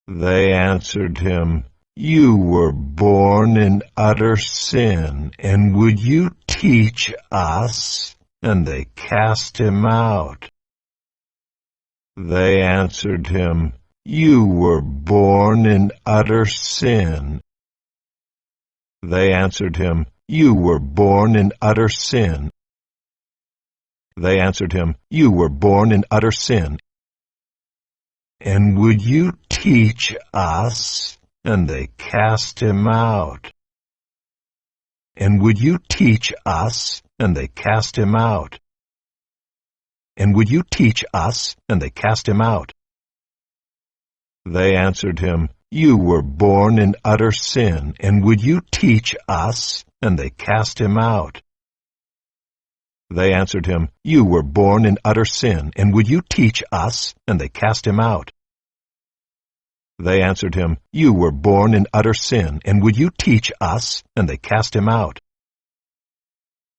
They answered him, "You were born in utter sin, and would you teach us?" And they cast him out. They answered him, "You were born in utter sin." They answered him, "You were born in utter sin." They answered him, "You were born in utter sin. And would you teach us?" And they cast him out. And would you teach us? And they cast him out. And would you teach us? And they cast him out. They answered him, "You were born in utter sin, and would you teach us?" And they cast him out. They answered him, "You were born in utter sin, and would you teach us?" And they cast him out. They answered him, "You were born in utter sin, and would you teach us?" And they cast him out.